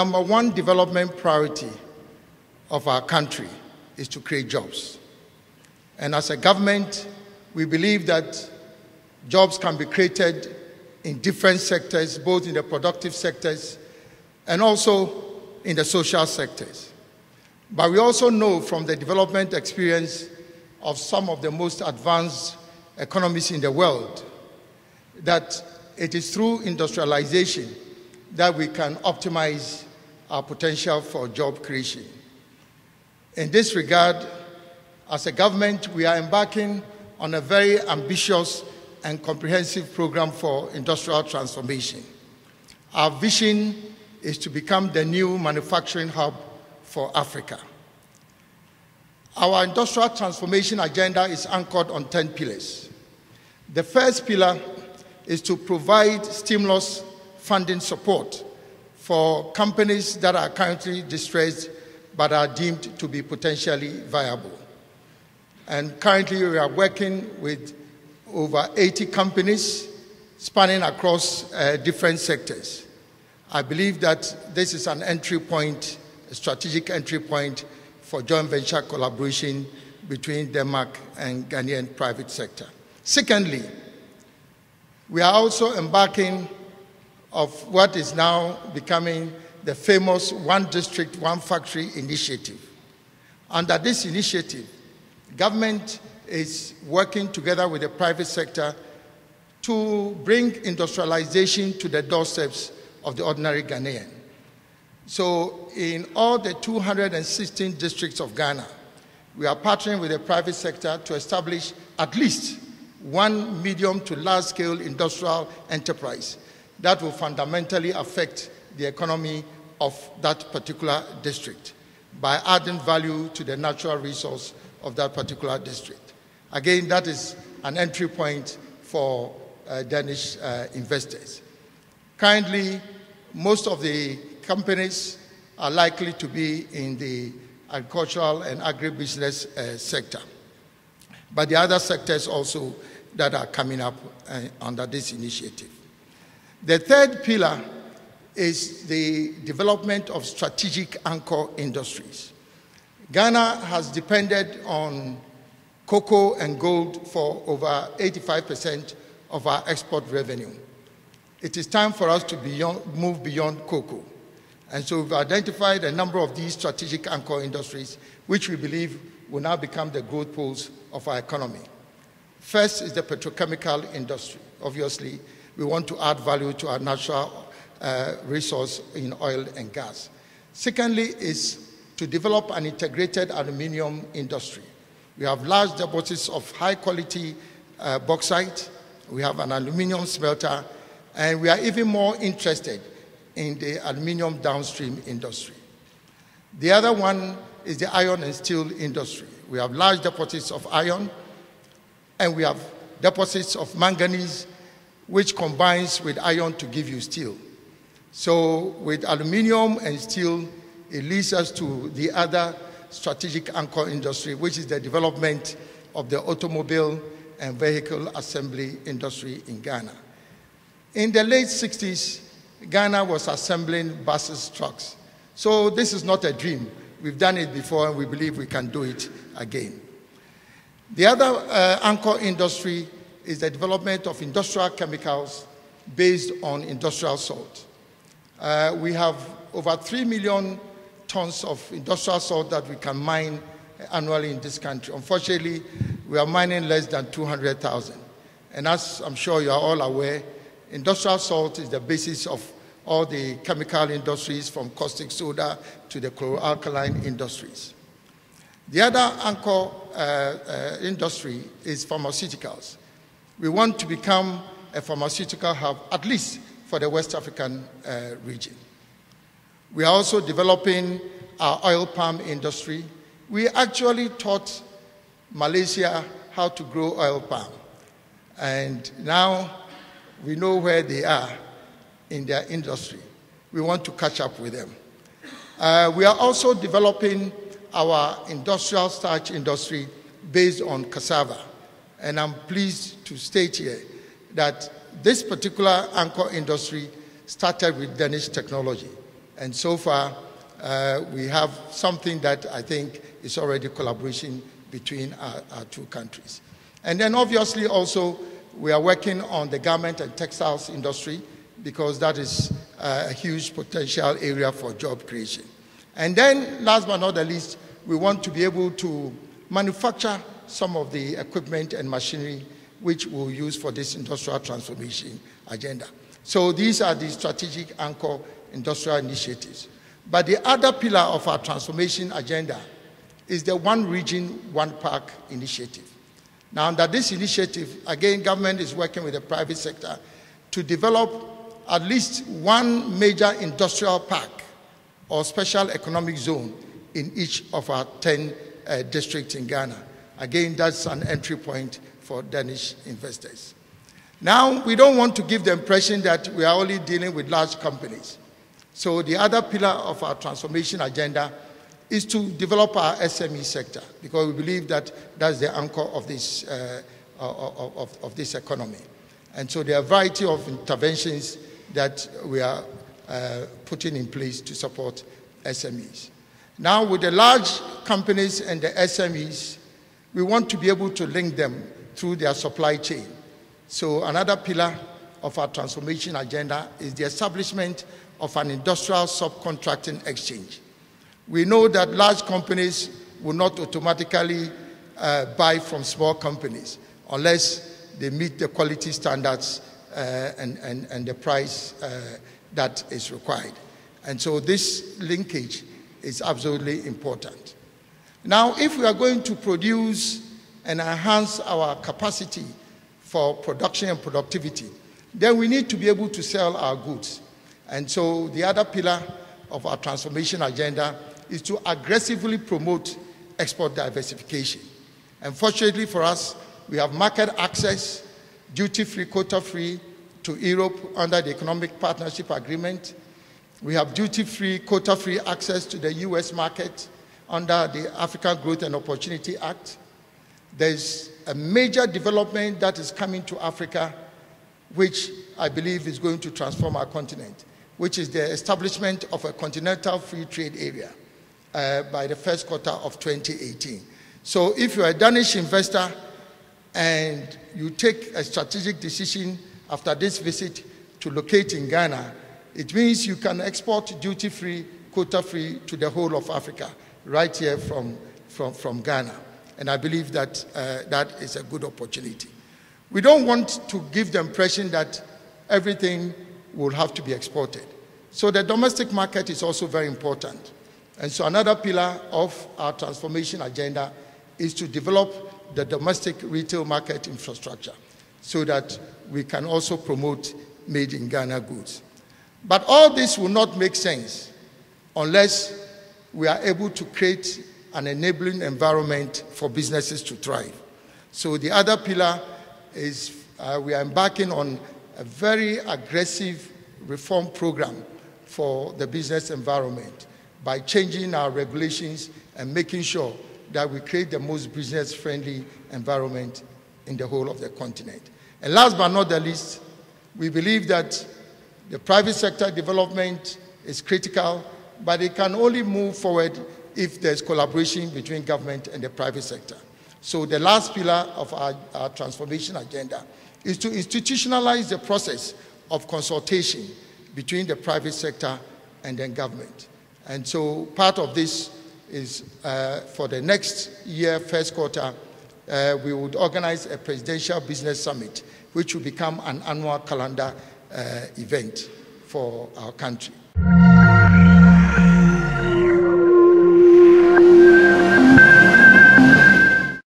number one development priority of our country is to create jobs. And as a government, we believe that jobs can be created in different sectors, both in the productive sectors and also in the social sectors. But we also know from the development experience of some of the most advanced economies in the world that it is through industrialization that we can optimize our potential for job creation. In this regard, as a government, we are embarking on a very ambitious and comprehensive program for industrial transformation. Our vision is to become the new manufacturing hub for Africa. Our industrial transformation agenda is anchored on 10 pillars. The first pillar is to provide stimulus funding support for companies that are currently distressed but are deemed to be potentially viable. And currently we are working with over 80 companies spanning across different sectors. I believe that this is an entry point, a strategic entry point for joint venture collaboration between Denmark and Ghanaian private sector. Secondly, we are also embarking of what is now becoming the famous One District, One Factory initiative. Under this initiative, government is working together with the private sector to bring industrialization to the doorsteps of the ordinary Ghanaian. So in all the 216 districts of Ghana, we are partnering with the private sector to establish at least one medium to large-scale industrial enterprise that will fundamentally affect the economy of that particular district by adding value to the natural resource of that particular district. Again, that is an entry point for Danish investors. Currently, most of the companies are likely to be in the agricultural and agribusiness sector. But the other sectors also that are coming up under this initiative. The third pillar is the development of strategic anchor industries. Ghana has depended on cocoa and gold for over 85% of our export revenue. It is time for us to move beyond cocoa. And so we've identified a number of these strategic anchor industries, which we believe will now become the growth poles of our economy. First is the petrochemical industry. Obviously, we want to add value to our natural resource in oil and gas. Secondly is to develop an integrated aluminum industry. We have large deposits of high-quality bauxite. We have an aluminum smelter, and we are even more interested in the aluminum downstream industry. The other one is the iron and steel industry. We have large deposits of iron, and we have deposits of manganese, which combines with iron to give you steel. So with aluminum and steel, it leads us to the other strategic anchor industry, which is the development of the automobile and vehicle assembly industry in Ghana. In the late 60s, Ghana was assembling buses, trucks. So this is not a dream. We've done it before, and we believe we can do it again. The other anchor industry is the development of industrial chemicals based on industrial salt. We have over 3 million tons of industrial salt that we can mine annually in this country. Unfortunately, we are mining less than 200,000. And as I'm sure you are all aware, industrial salt is the basis of all the chemical industries, from caustic soda to the chloralkaline industries. The other anchor industry is pharmaceuticals. We want to become a pharmaceutical hub, at least for the West African region. We are also developing our oil palm industry. We actually taught Malaysia how to grow oil palm. And now we know where they are in their industry. We want to catch up with them. We are also developing our industrial starch industry based on cassava. And I'm pleased to state here that this particular anchor industry started with Danish technology. And so far, we have something that I think is already collaboration between our two countries. And then obviously also, we are working on the garment and textiles industry because that is a huge potential area for job creation. And then, last but not the least, we want to be able to manufacture some of the equipment and machinery which we'll use for this industrial transformation agenda. So these are the strategic anchor industrial initiatives. But the other pillar of our transformation agenda is the One Region, One Park initiative. Now, under this initiative, again, government is working with the private sector to develop at least one major industrial park or special economic zone in each of our 10 districts in Ghana. Again, that's an entry point for Danish investors. Now, we don't want to give the impression that we are only dealing with large companies. So the other pillar of our transformation agenda is to develop our SME sector, because we believe that that's the anchor of this, of this economy. And so there are a variety of interventions that we are putting in place to support SMEs. Now, with the large companies and the SMEs, we want to be able to link them through their supply chain. So another pillar of our transformation agenda is the establishment of an industrial subcontracting exchange. We know that large companies will not automatically buy from small companies unless they meet the quality standards and the price that is required. And so this linkage is absolutely important. Now, if we are going to produce and enhance our capacity for production and productivity, then we need to be able to sell our goods. And so the other pillar of our transformation agenda is to aggressively promote export diversification. And fortunately for us, we have market access, duty-free, quota-free to Europe under the Economic Partnership Agreement. We have duty-free, quota-free access to the US market under the African Growth and Opportunity Act. There's a major development that is coming to Africa, which I believe is going to transform our continent, which is the establishment of a continental free trade area by the first quarter of 2018. So if you're a Danish investor and you take a strategic decision after this visit to locate in Ghana, it means you can export duty-free, quota-free to the whole of Africa, right here from Ghana. And I believe that that is a good opportunity. We don't want to give the impression that everything will have to be exported. So the domestic market is also very important. And so another pillar of our transformation agenda is to develop the domestic retail market infrastructure so that we can also promote made in Ghana goods. But all this will not make sense unless we are able to create an enabling environment for businesses to thrive. So the other pillar is we are embarking on a very aggressive reform program for the business environment by changing our regulations and making sure that we create the most business-friendly environment in the whole of the continent. And last but not the least, we believe that the private sector development is critical, but it can only move forward if there's collaboration between government and the private sector. So the last pillar of our transformation agenda is to institutionalize the process of consultation between the private sector and then government. And so part of this is for the next year, first quarter, we would organize a presidential business summit, which will become an annual calendar event for our country.